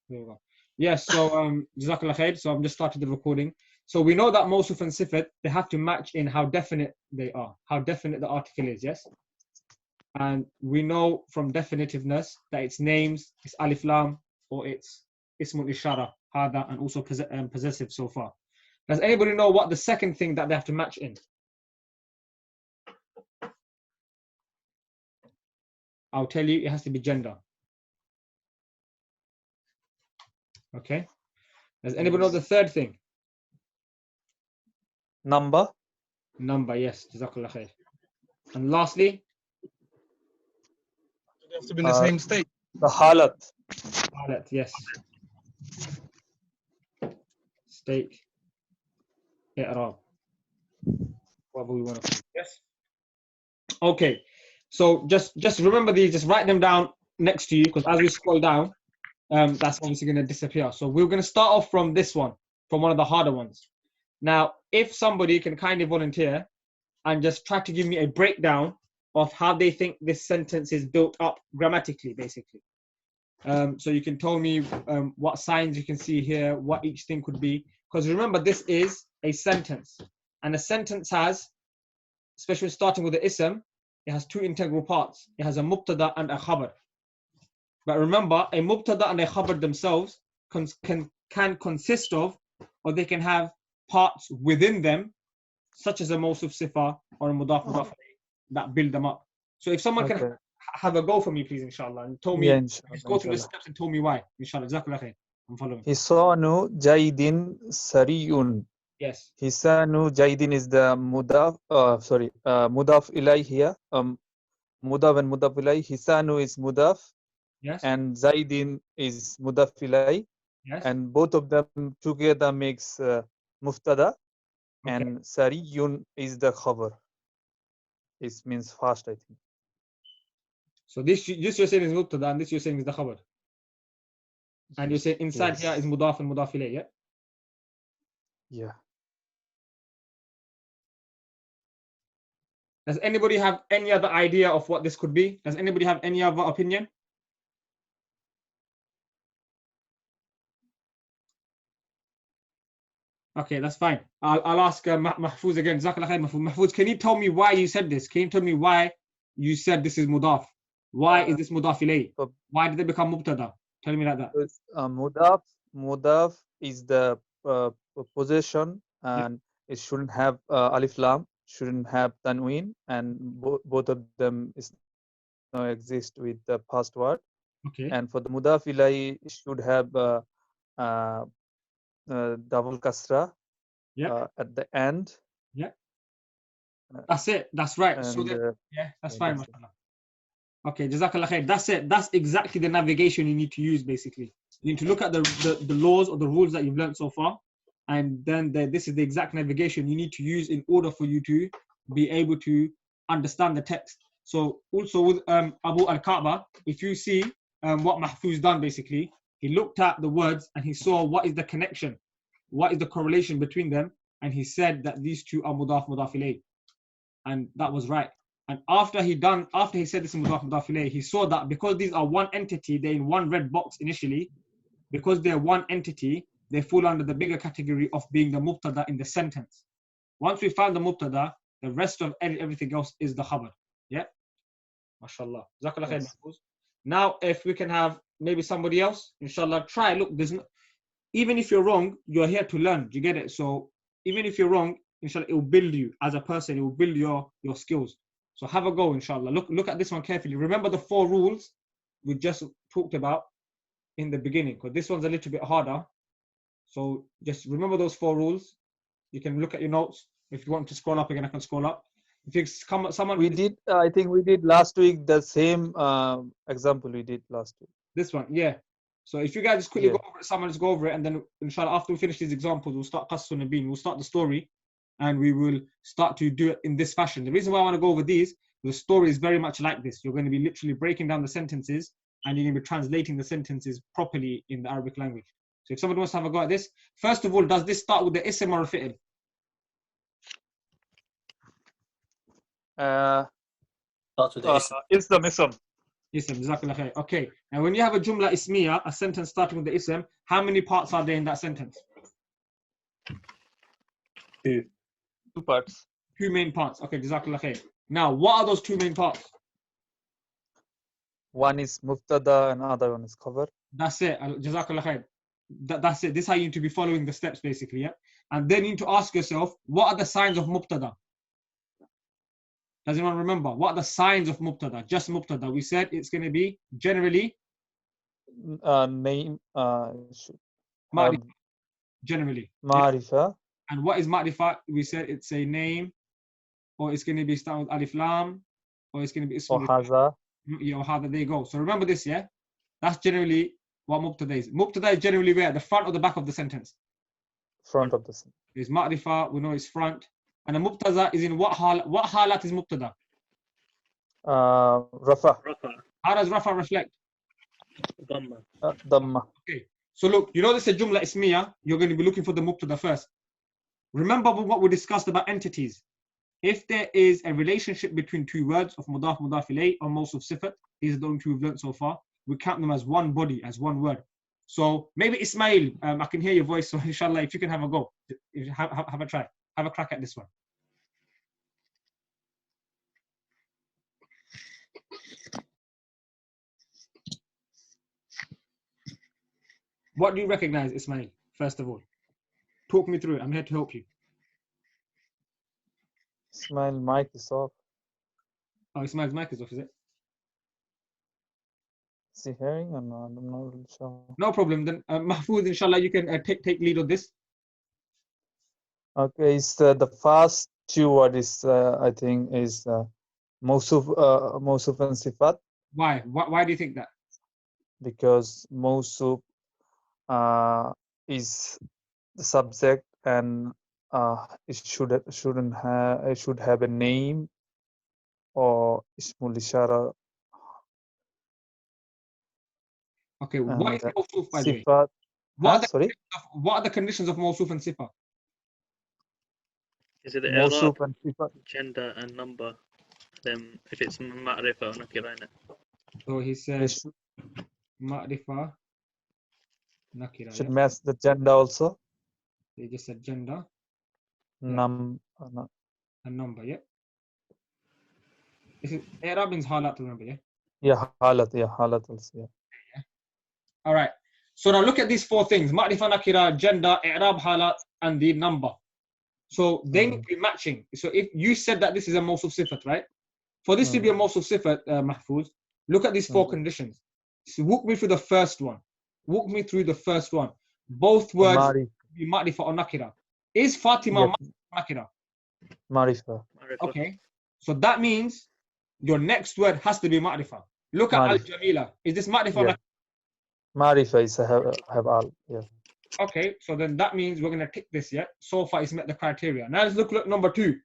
There we go. Yes, so Jazakallah khair. So I'm just started the recording. So we know that Mawsuf and Sifat, they have to match in how definite they are, how definite the article is, yes? And we know from definitiveness that it's names, it's alif lam, or it's ismul ishara, hada, and also possessive so far. Does anybody know what the second thing that they have to match in? I'll tell you, it has to be gender. Okay. Does anybody know the third thing? Number. Number, yes. Jazakallah khair. And lastly? They have to be in the same state. The halat. Halat, yes. State. I'rab. Whatever we want to call it. Yes. Okay. So just remember these, just write them down next to you, because as we scroll down, that's obviously going to disappear. So we're going to start off from this one, from one of the harder ones. Now, if somebody can kindly volunteer and just try to give me a breakdown of how they think this sentence is built up grammatically, basically. So you can tell me what signs you can see here, what each thing could be. Because remember, this is a sentence. And a sentence has, especially starting with the ism, it has two integral parts. It has a mubtada and a khabar. But remember, a mubtada and a khabar themselves can consist of, or they can have parts within them, such as a mawsuf sifa or a mudaf mudaf that build them up. So if someone can have a go for me, please, inshallah, and tell me, just go through the steps and tell me why, inshallah. Jazakallah khair. I'm following. Hisanu Jaidin Sariyun. Yes. Hisanu Jaidin is the mudaf, mudaf ilay here. Mudaf and mudaf ilay. Hisanu is mudaf. Yes. And Zaidin is mudaf ilay. Yes. And both of them together makes muftada. Okay. And Sariyun is the khabar. It means fast, I think. So this you're saying is mubtada, and this you're saying is the khabar. And you say inside here is mudaf and mudaf ilayh, yeah? Yeah. Does anybody have any other idea of what this could be? Does anybody have any other opinion? Okay, that's fine. I'll ask Mahfouz again. Jazakallah khair, Mahfouz. Mahfouz, can you tell me why you said this? Can you tell me why you said this is mudaf? Why is this mudaf ilayh? Why did it become mubtada? Tell me like that. Mudaf is the possession, and it shouldn't have alif lam, shouldn't have tanween, and both of them is now exist with the past word. Okay. And for the mudaf ilay, it should have double kasra at the end. Yeah. That's it. That's right. And, so yeah, that's fine. that's Okay, Jazakallah khair. That's it. That's exactly the navigation you need to use, basically. You need to look at the laws or the rules that you've learned so far, and then this is the exact navigation you need to use in order for you to be able to understand the text. So also with Abu al-Kaaba, if you see what Mahfouz done, basically, he looked at the words and he saw what is the connection, what is the correlation between them, and he said that these two are mudaf ilayh, and that was right. And after he said this in mudaf ilayh, he saw that because these are one entity, they're in one red box initially. Because they're one entity, they fall under the bigger category of being the mubtada in the sentence. Once we found the mubtada, the rest of everything else is the khabar. Yeah? MashaAllah. Jazakallah khair, Mahfouz. Now, if we can have maybe somebody else, inshallah, try. Look, even if you're wrong, you're here to learn. Do you get it? So even if you're wrong, inshallah, it will build you as a person. It will build your skills. So have a go, inshallah. Look at this one carefully. Remember the 4 rules we just talked about in the beginning, because this one's a little bit harder. So just remember those 4 rules. You can look at your notes. If you want to scroll up again, I can scroll up. If you someone I think we did last week the same example we did last week. This one, yeah. So if you guys just quickly go over it, someone just go over it, and then inshallah after we finish these examples, we'll start Qassun Nabeen. We'll start the story, and we will start to do it in this fashion. The reason why I want to go over these, the story is very much like this. You're going to be literally breaking down the sentences, and you're going to be translating the sentences properly in the Arabic language. So if somebody wants to have a go at this, first of all, does this start with the ism or a fi'l? It's the ism. Ism, jazakallah khair. Okay. Now, when you have a jumla ismiya, a sentence starting with the ism, how many parts are there in that sentence? Two parts. Two main parts. Okay, jazakallah khair. Now, what are those two main parts? One is mubtada and other one is khabar. That's it. Jazakallah khair. That's it. This is how you need to be following the steps, basically. Yeah. And then you need to ask yourself, what are the signs of mubtada? Does anyone remember? What are the signs of mubtada? Just mubtada. We said it's going to be generally Name ma'rifah. Generally. Marifa. And what is ma'rifah? We said it's a name, or it's going to be starting with alif lam, or it's going to be ism. Or haza. Yeah, or hadha. There you go. So remember this, yeah? That's generally what mubtada is. Mubtada is generally where? The front or the back of the sentence? Front of the sentence. Is ma'rifah, we know it's front. And the mubtada is in what halat is mubtada? Rafa. How does rafa reflect? Dhamma. Okay. So look, you know this is a jumla ismiya. You're going to be looking for the mubtada first. Remember what we discussed about entities. If there is a relationship between two words of mudaf, mudaf ilayh, or mawsuf sifat, these are the only two we've learned so far, we count them as one body, as one word. So maybe Ismail, I can hear your voice, so inshallah, if you can have a go, have a try, have a crack at this one. What do you recognize, Ismail, first of all? Talk me through it, I'm here to help you. Ismail, mic is off. Oh, Ismail's mic is off, is it? Is he hearing or not? I'm not really sure. No problem, then Mahfouz, inshallah, you can take lead on this. Okay, it's the first two words I think is mawsuf and sifat. Why do you think that? Because mawsuf is the subject and it should have a name or ismul ishara. Okay, what is mawsuf, by the way? Sifat. What are the conditions of mawsuf and sifat? Is it the Mawsuf i'rab, and sifat? gender and number? Then if it's ma'rifa or nakira. So he says ma'rifa, nakira. Should match the gender also. They just said gender Num and number, yeah. This is i'rab means halat, remember, yeah. Yeah, halat also. Yeah. All right. So now look at these four things: ma'rifa, nakira, gender, i'rab, halat, and the number. So they need to be matching. So if you said that this is a mawsuf sifat, right? For this to be a mawsuf sifat, Mahfouz, look at these four conditions. So walk me through the first one. Walk me through the first one. Both words be ma'rifa or nakira. Is Fatima nakira? Marifa. Okay. So that means your next word has to be ma'rifa. Look at al-jamila. Is this ma'rifa or nakira? Marifa is have al. Yeah. Okay, so then that means we're going to tick this, yeah? So far it's met the criteria. Now let's look at number two.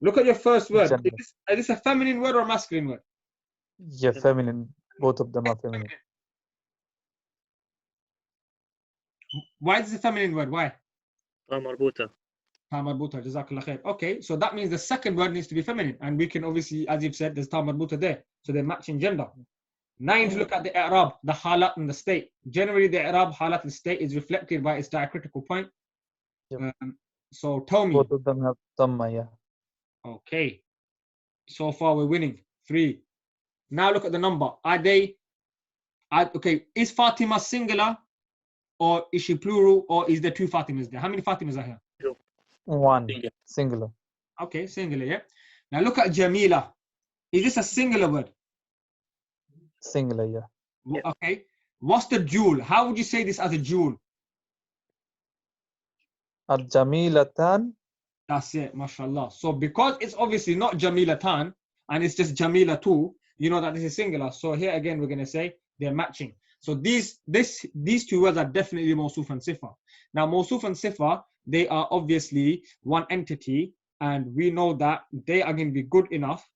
Look at your first word. Is this a feminine word or a masculine word? Yeah, feminine. Both of them are feminine. Why is it a feminine word? Why? Ta marbuta. Ta marbuta, jazakallah khair. Okay, so that means the second word needs to be feminine. And we can obviously, as you've said, there's ta marbuta there. So they're matching gender. Now you look at the i'rab, the halat and the state. Generally, the i'rab, halat and state is reflected by its diacritical point. Yep. So tell me. Both of them have dhamma, yeah. Okay. So far we're winning. 3. Now look at the number. Okay, is Fatima singular or is she plural or is there two Fatimas there? How many Fatimas are here? One. Singular. Okay, singular, yeah. Now look at Jamila. Is this a singular word? Singular, yeah. Okay. What's the jewel? How would you say this as a jewel? Al-Jamilatan. That's it, mashallah. So because it's obviously not Jamilatan and it's just Jamila too, you know that this is singular. So here again, we're going to say they're matching. So these two words are definitely mawsuf and sifa. Now mawsuf and sifa, they are obviously one entity and we know that they are going to be good enough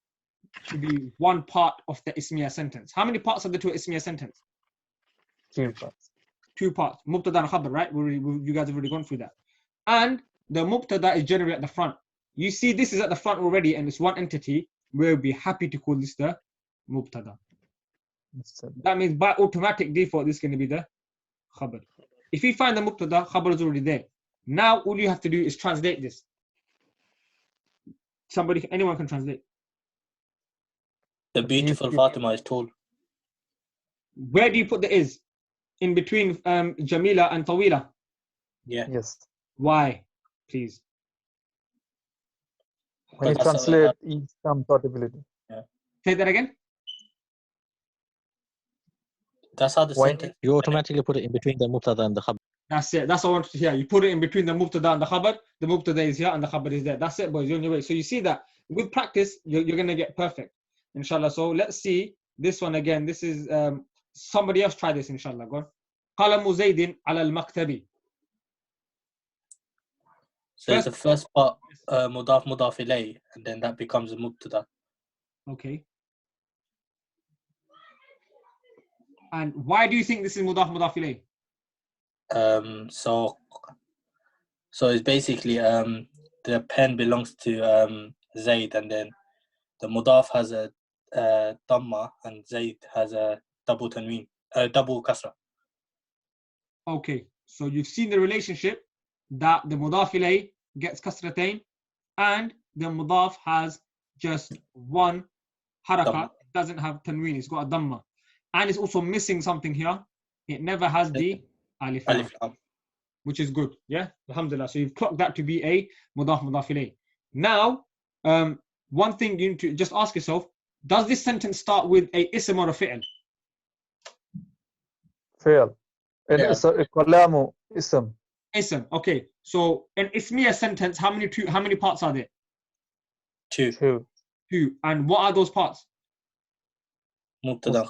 to be one part of the ismiya sentence. How many parts are there to an ismiya sentence? 2 parts. 2 parts. Mubtada and khabar, right? You guys have already gone through that. And the mubtada is generally at the front. You see this is at the front already and it's one entity. We'll be happy to call this the mubtada. That means by automatic default, this is going to be the khabar. If you find the mubtada, khabar is already there. Now, all you have to do is translate this. Anyone can translate. The beautiful Fatima is tall. Where do you put the is? In between Jamila and Tawila. Yeah. Yes. Why? Please. When you translate, is some portability. Yeah. Say that again. That's how the sentence. You automatically put it in between the mubtada and the khabar. That's it. That's what I wanted to hear. You put it in between the mubtada and the khabar. The mubtada is here and the khabar is there. That's it, boys. You're on your way. So you see that with practice, you're going to get perfect, inshallah. So let's see this one again. This is somebody else try this, inshallah. Go on. قلم زيد على المكتب. So the first part, mudaf mudaf ilay, and then that becomes a mubtada. Okay. And why do you think this is mudaf mudaf ilay? So it's basically the pen belongs to Zayd, and then the mudaf has a dhamma, and Zayd has a double tanween, double kasra. Okay, so you've seen the relationship that the mudaf ilay gets kasratain and the mudaf has just one haraka. It doesn't have tanween, it's got a dhamma. And it's also missing something here. It never has the alif lam, which is good. Yeah, alhamdulillah. So you've clocked that to be a mudaf mudaf ilay. Now, one thing you need to just ask yourself, does this sentence start with a ism or a fi'l? Fi'l. Kalamu ism. Ism. Okay. So an ismiya sentence, how many parts are there? Two. Two. And what are those parts? Mubtada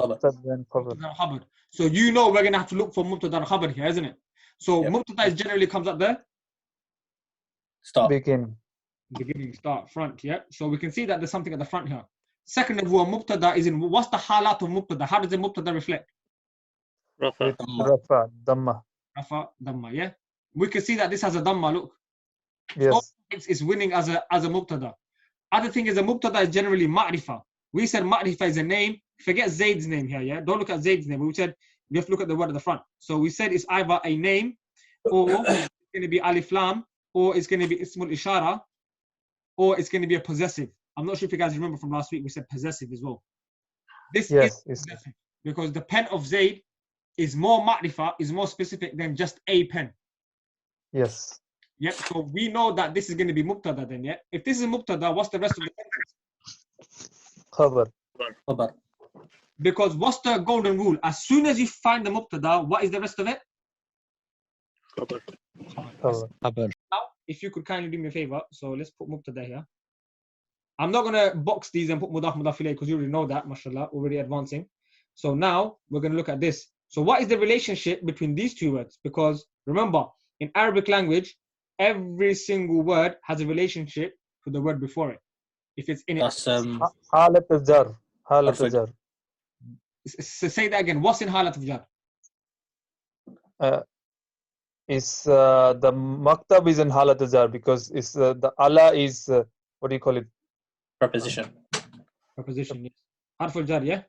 and khabar. So you know we're going to have to look for mubtada and khabar here, isn't it? So mubtada is generally comes up there. Start. Beginning, start, front. Yeah. So we can see that there's something at the front here. Second of all, mubtada is in, what's the halat of mubtada? How does the mubtada reflect? Rafa. Dhamma. Rafa, dhamma, yeah. We can see that this has a dhamma, look. Yes. So it's winning as a mubtada. Other thing is a mubtada is generally ma'rifa. We said ma'rifa is a name. Forget Zayd's name here, yeah? Don't look at Zayd's name. We said we have to look at the word at the front. So we said it's either a name, or it's going to be alif lam, or it's going to be ismul ishara, or it's going to be a possessive. I'm not sure if you guys remember from last week, we said possessive as well. This is possessive because the pen of Zayd is more ma'rifa, is more specific than just a pen. Yes. Yep. So we know that this is going to be mubtada then, yeah? If this is mubtada, what's the rest of the sentence? Khabar. Because what's the golden rule? As soon as you find the mubtada, what is the rest of it? Khabar. Now, if you could kindly do me a favor, so let's put mubtada here. I'm not going to box these and put mudaf mudaf ilayh because you already know that, mashallah, already advancing. So now we're going to look at this. So what is the relationship between these two words? Because remember, in Arabic language, every single word has a relationship to the word before it. If it's in it. That's Halat al-jar. Halat al-jar. Say that again. What's in halat al-jar? Is the maktab is in halat al-jar because it's the ala is what do you call it? Preposition. Preposition, yes. Harf al-jar, yeah?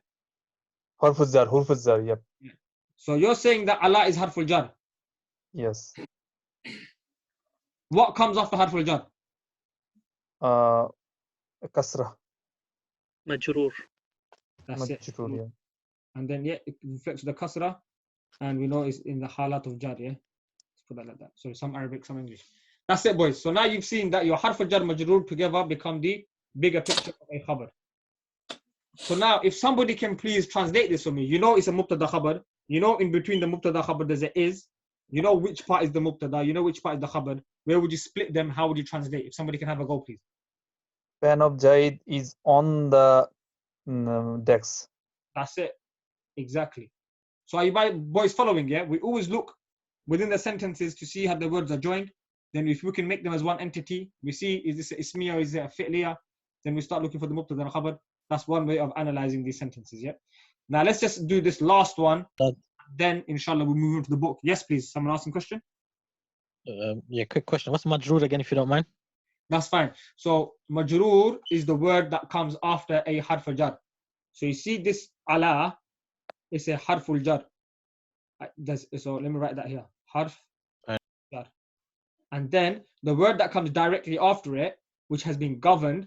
Harf al-jar, yep. Yeah. So you're saying that ala is harf al-jar? Yes. What comes after harf al-jar? Kasra. Majroor. That's it. Yeah. And then it reflects the kasra, and we know it's in the halat of jar, yeah? Let's put that like that. So some Arabic, some English. That's it, boys. So now you've seen that your harf al-jar majroor together become the bigger picture of a khabar. So now if somebody can please translate this for me, you know it's a mubtada khabar, you know in between the mubtada khabar there's a is, you know which part is the mubtada, you know which part is the khabar, where would you split them, how would you translate? If somebody can have a go, please. Pen of Zaid is on the desk. That's it. Exactly. So are you boys following, yeah? We always look within the sentences to see how the words are joined. Then if we can make them as one entity, we see is this a ismiya or is it a fi'liya? Then we start looking for the mubtada and khabar. That's one way of analyzing these sentences, yeah? Now let's just do this last one. Then inshallah we'll move on to the book. Yes, please. Someone ask a question? Yeah, quick question. What's majroor again, if you don't mind? That's fine. So majroor is the word that comes after a harf al-jar. So you see this ala, it's a harful jar. So let me write that here. Harf jar. And then the word that comes directly after it, which has been governed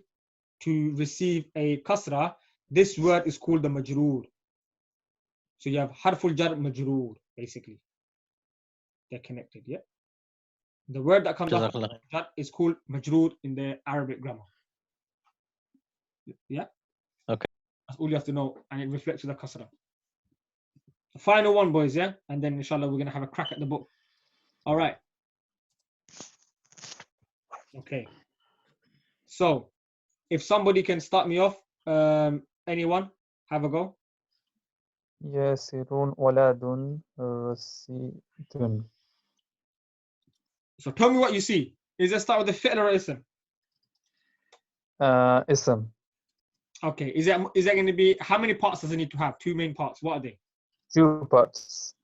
to receive a kasra, this word is called the majroor. So you have harful jar, majroor, basically. They're connected, yeah? The word that comes after Jazakallah. jar is called majroor in the Arabic grammar. Yeah? Okay. That's all you have to know, and it reflects with the kasra. The final one, boys, yeah? And then inshallah we're going to have a crack at the book. All right. Okay. So, if somebody can start me off, anyone, have a go. ياسر ولد رشيد. So tell me what you see. Is it start with the fi'l or ism? اسم. Okay. Is that going to be, how many parts does it need to have? Two main parts. What are they? 2 parts.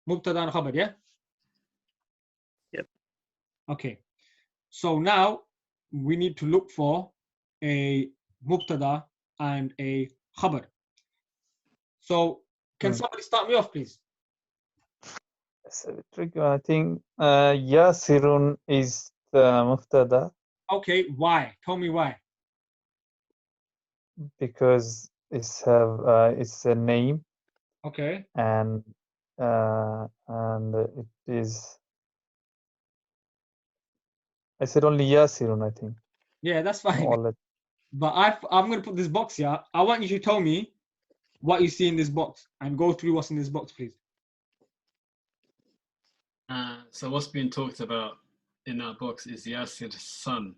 Mubtada and khabar, yeah? Yep. Okay. So now we need to look for a mubtada and a khabar. So can somebody start me off, please? It's a bit tricky. I think ياسر is the مبتدا Okay. Why? Tell me why. because it's a name Okay. and it is. I said only Yasirun, I think. Yeah, that's fine. Wallet. But I'm going to put this box here. I want you to tell me what you see in this box and go through what's in this box, please. So what's being talked about in that box is Yasir's son.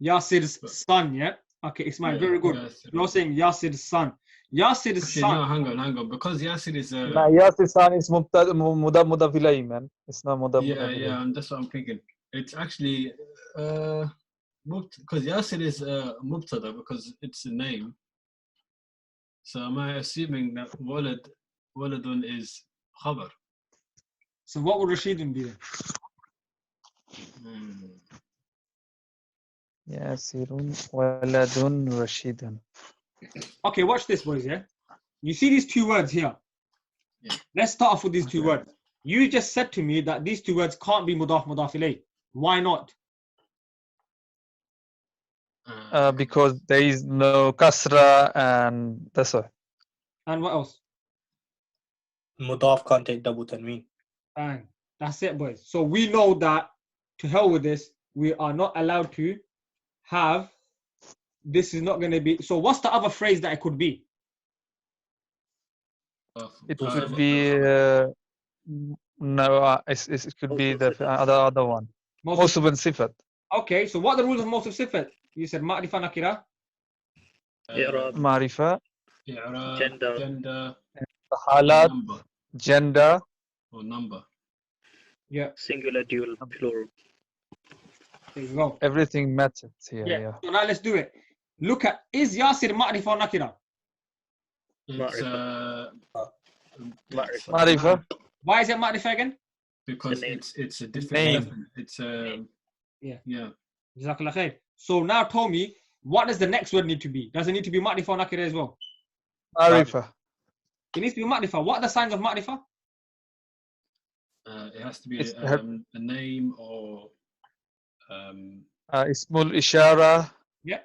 Yasir's son, yeah? Okay, Ismail, very good. Yasir. You're saying Yasir's son. Yasir's Actually, son. no, hang on. Because Yasir is a Yasir's son is mudaf mudaf ilayhi, man. It's not mudaf mudaf ilayhi. yeah, and that's what I'm thinking. It's actually because Yasir is mubtada because it's a name. So am I assuming that waladun is khabar? So what would Rashidun be then? Yasirun waladun Rashidun. Okay, watch this, boys, yeah? You see these two words here? Yeah. Let's start off with these two words. You just said to me that these two words can't be mudaf ilayh. Why not? Because there is no kasra and that's why. And what else? Mudaf can't take double tanween. And that's it, boys. So we know that, to hell with this, we are not allowed to have, this is not going to be, so what's the other phrase that it could be? It could be it could be the other one. Most of sifat. Okay, so what are the rules of most of sifat? You said ma'rifa nakira. I'rab, Marifa, gender, halat, number gender. or number. Yeah, singular, dual, plural. there you go. Everything matches here. Yeah. Yeah. So now let's do it. Look at, is Yasir ma'rifa or nakira? It's Marifa. Why is it ma'rifa again? because The name. it's a different Name. It's a Yeah. yeah. Jazakallah khair. So now tell me, what does the next word need to be? Does it need to be ma'rifa or nakira as well? Marifa. It needs to be ma'rifa. What are the signs of ma'rifa? It has to be It's a name or Ismul ishara Yeah.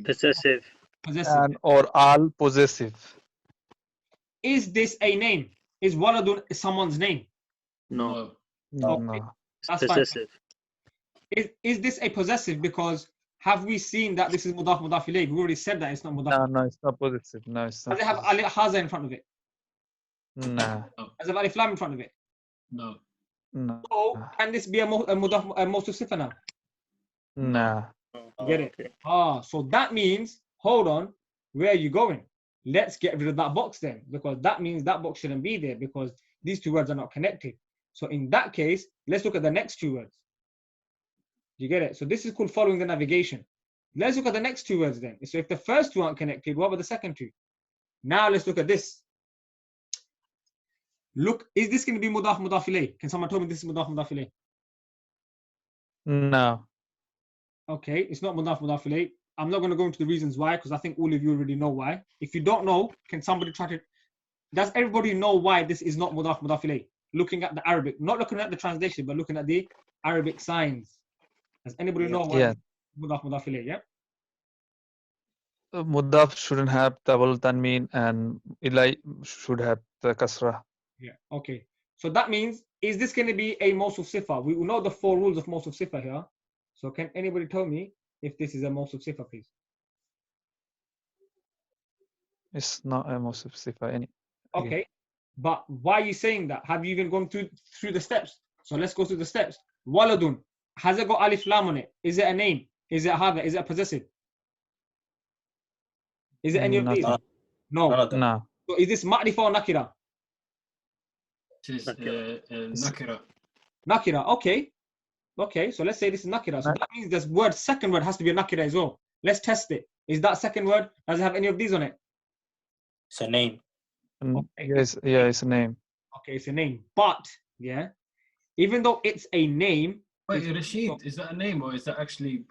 Possessive, Possessive. and or al possessive. Is this a name? Is waladun someone's name? no. no. No. That's fine. Possessive, Is this a possessive? Because have we seen that this is mudaf ilayh? We already said that it's not mudaf. No, it's not possessive. No, it's not. Does it have alif haza in front of it? No. Does it have alif lam in front of it? No. No. So can this be a mudaf mawsuf sifa now? No. You get it? Okay. So that means, hold on, where are you going? Let's get rid of that box then, because that means that box shouldn't be there because these two words are not connected. So in that case, let's look at the next two words. You get it? So this is called following the navigation. Let's look at the next two words then. So if the first two aren't connected, what about the second two? Now let's look at this. Look, is this going to be mudaf ilayh? Can someone tell me this is mudaf ilayh? No. Okay, it's not mudaf ilayh. I'm not going to go into the reasons why, because I think all of you already know why. If you don't know, can somebody try to... Does everybody know why this is not mudaf ilayh? Looking at the Arabic, not looking at the translation, but looking at the Arabic signs. Does anybody know why Yeah. mudaf ilayh? Yeah. Mudaf shouldn't have double tanween and ilay should have the kasra. Yeah. Okay. So that means, is this going to be a mawsuf sifa? We know the 4 rules of mawsuf sifa here. So can anybody tell me if this is a mawsuf sifa, please? It's not a mawsuf sifa. Any. Again. Okay. But why are you saying that? Have you even gone through the steps? So let's go through the steps. Waladun. Has it got alif lam on it? Is it a name? Is it a hadha? Is it a possessive? Is it any of these? Nothing. No. None of them. No. So is this ma'rifa or nakira? It is nakira. Nakira. Okay. Okay. So let's say this is nakira. So that means this word, second word, has to be a nakira as well. Let's test it. Is that second word, does it have any of these on it? It's a name. Okay. Yes. Yeah. It's a name. Okay, it's a name. But yeah, even though it's a name, Wait, Rashid, is that a name or is that actually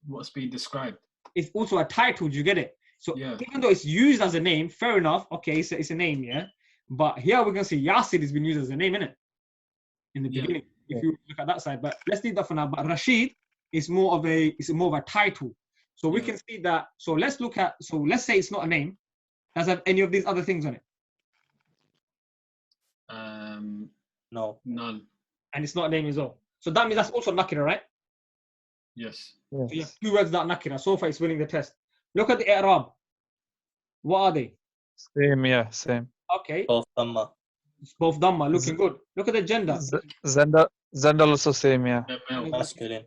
what's being described? it's also a title. Do you get it? So Yeah. even though it's used as a name, fair enough. Okay, so it's a name, yeah. But here we're gonna say Yasir has been used as a name, innit? In the Yeah. beginning, if you look at that side. But let's leave that for now. But Rashid is more of a title. So we Yeah. can see that. So let's look at. So let's say it's not a name. Does it have any of these other things on it? No. None. And it's not a name as well. So that means that's also nakira, right? Yes. So you have Yes. 2 words that are nakira. So far, it's winning the test. Look at the i'rab. What are they? Same. Yeah. Same. Okay, Both Dhamma. it's both dhamma, looking good. Look at the gender. Zenda also same. Yeah. Yeah, male. Masculine.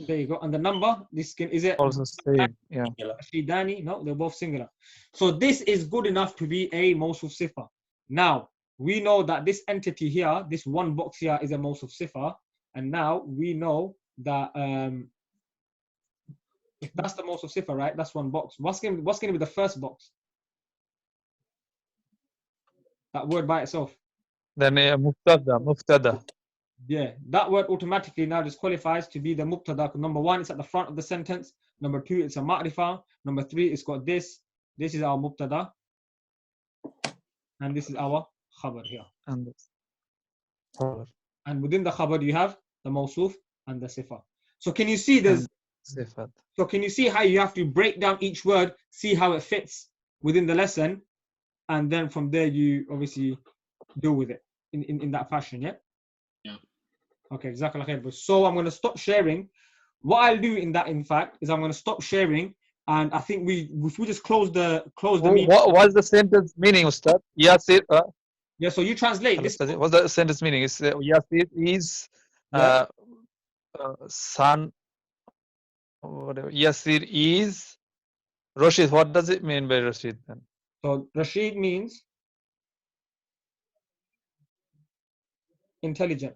There you go. And the number, is it Also same. Yeah. Singular. Shidani? No, they're both singular. So this is good enough to be a mawsuf sifa. Now, we know that this entity here, this one box here, is a mawsuf sifa. And now we know that if that's the mawsuf sifa, right, that's one box. What's going to be the first box? That word by itself. Then muftada. Yeah, that word automatically now disqualifies to be the mubtada. Number 1, it's at the front of the sentence. Number 2, it's a ma'rifah. Number 3, it's got this. This is our mubtada. And this is our khabar here. And And within the khabar, you have the mawsuf and the sifa. So can you see this? sifat. So can you see how you have to break down each word, see how it fits within the lesson, and then from there you obviously deal with it in that fashion, yeah? Yeah. Okay, jazakallah khair. So I'm going to stop sharing. What I'll do in fact, is I'm going to stop sharing, and I think if we just close the meeting. What's the sentence meaning, Ustad? Yasir. Yeah, so you translate this. What's the sentence meaning? Is Yasir is Yeah. son. Whatever. Yasir is Rashid. What does it mean by Rashid then? So Rashid means intelligent.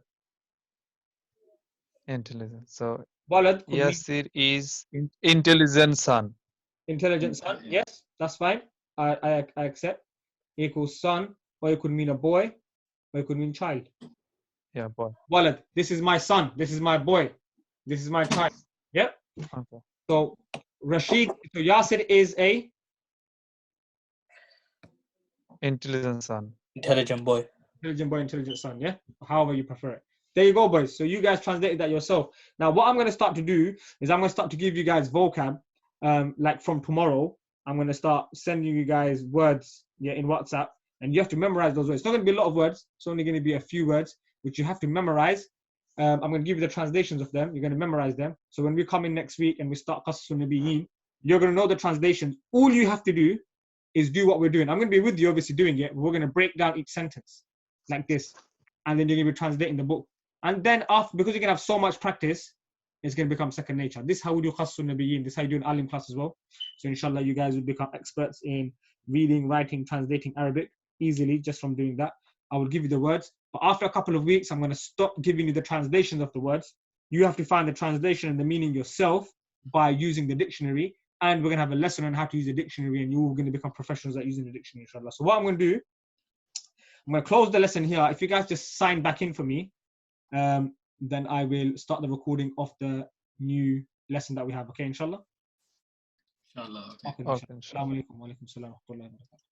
Intelligent. So Walad could mean Yasir is intelligent son. intelligent son. Yes, that's fine. I accept. Equals son, or it could mean a boy, or it could mean child. Yeah, boy. Walad, this is my son. This is my boy. This is my child. Yep. Okay. So Rashid, so Yasir is a Intelligent son. Intelligent boy. intelligent boy, intelligent son. Yeah. However you prefer it. There you go, boys. So you guys translated that yourself. Now, what I'm going to start to do is I'm going to start to give you guys vocab. Like from tomorrow, I'm going to start sending you guys words, yeah, in WhatsApp, and you have to memorize those words. It's not going to be a lot of words. It's only going to be a few words, which you have to memorize. I'm going to give you the translations of them. You're going to memorize them. So when we come in next week and we start Qasasun Nabiyyin, you're going to know the translations. All you have to do is do what we're doing. I'm going to be with you, obviously, doing it. We're going to break down each sentence like this, and then you're going to be translating the book. And then after, because you're going to have so much practice, it's going to become second nature. This is how we do Qasasun Nabiyyin. This is how you do an alim class as well. So inshallah, you guys will become experts in reading, writing, translating Arabic easily just from doing that. I will give you the words. But after a couple of weeks, I'm going to stop giving you the translations of the words. You have to find the translation and the meaning yourself by using the dictionary. And we're going to have a lesson on how to use the dictionary, and you're going to become professionals at using the dictionary, inshallah. So what I'm going to do, I'm going to close the lesson here. If you guys just sign back in for me, then I will start the recording of the new lesson that we have. Okay, inshallah. inshallah. Okay. Okay, Okay, Assalamu alaikum wa alaikum salam wa rahmatullahi wa barakatuh.